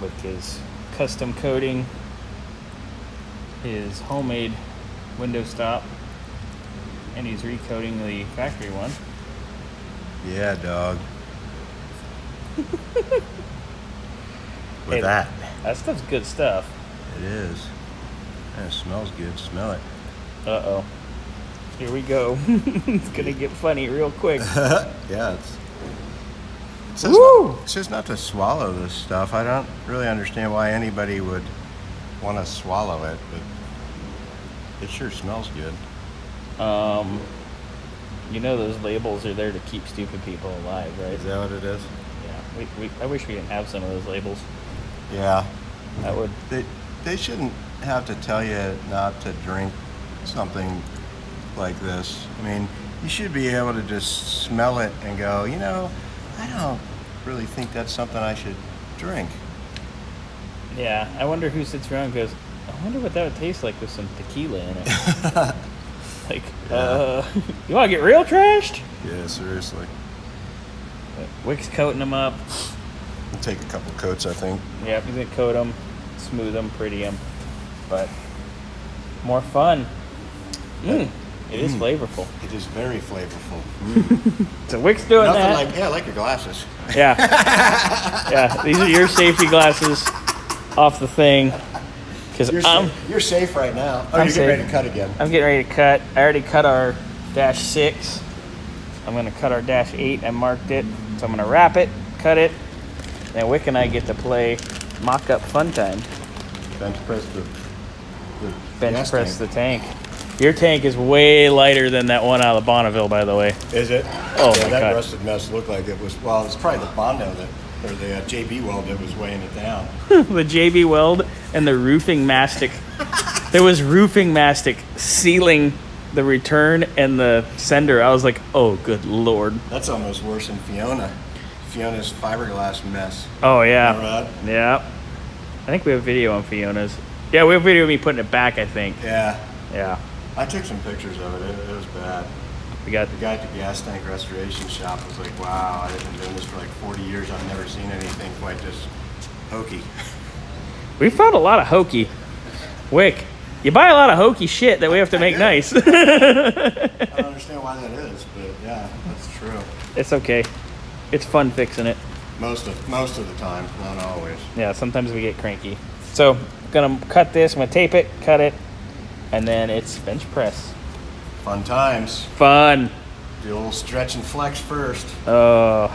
with his custom coating, his homemade window stop, and he's recoating the factory one. Yeah, dog. Hey, that stuff's good stuff. It is. And it smells good. Smell it. Uh-oh. Here we go. It's gonna get funny real quick. Yeah, it says not to swallow this stuff. I don't really understand why anybody would want to swallow it, but it sure smells good. You know those labels are there to keep stupid people alive, right? Is that what it is? Yeah. I wish we didn't have some of those labels. Yeah. That would. They shouldn't have to tell you not to drink something like this. I mean, you should be able to just smell it and go, you know, I don't really think that's something I should drink. Yeah, I wonder who sits around and goes, I wonder what that would taste like with some tequila in it. Like, you want to get real trashed? Yeah, seriously. Wick's coating them up. We'll take a couple coats, I think. Yeah, he's going to coat them, smooth them, pretty them. But more fun. It is flavorful. It is very flavorful. So Wick's doing Nothing that. like, yeah, I like your glasses. Yeah. Yeah, these are your safety glasses off the thing. Because you're safe right now. Oh, I'm you're getting ready to cut again. I'm getting ready to cut. I already cut our dash 6. I'm going to cut our dash 8. I marked it. So I'm going to wrap it, cut it. And Wick and I get to play mock-up fun time. Bench press the Bench press the tank. Your tank is way lighter than that one out of the Bonneville, by the way. Is it? Oh, yeah, my that God. rusted mess looked like it was, well, it's probably the Bondo or the JB Weld that was weighing it down. The JB Weld and the roofing mastic. There was roofing mastic sealing the return and the sender. I was like, oh, good Lord. That's almost worse than Fiona's fiberglass mess. Oh, yeah. Remember that? Yeah. I think we have video on Fiona's. Yeah, we have video of me putting it back, I think. Yeah. Yeah. I took some pictures of it. It was bad. We got The guy at the gas tank restoration shop was like, wow, I've been doing this for like 40 years. I've never seen anything quite this hokey. We found a lot of hokey. Wick, you buy a lot of hokey shit that we have to make nice. I don't understand why that is, but yeah, that's true. It's okay. It's fun fixing it. Most of the time, not always. Yeah, sometimes we get cranky. So, gonna cut this, I'm gonna tape it, cut it, and then it's bench press. Fun times. Fun. Do a little stretch and flex first. Oh.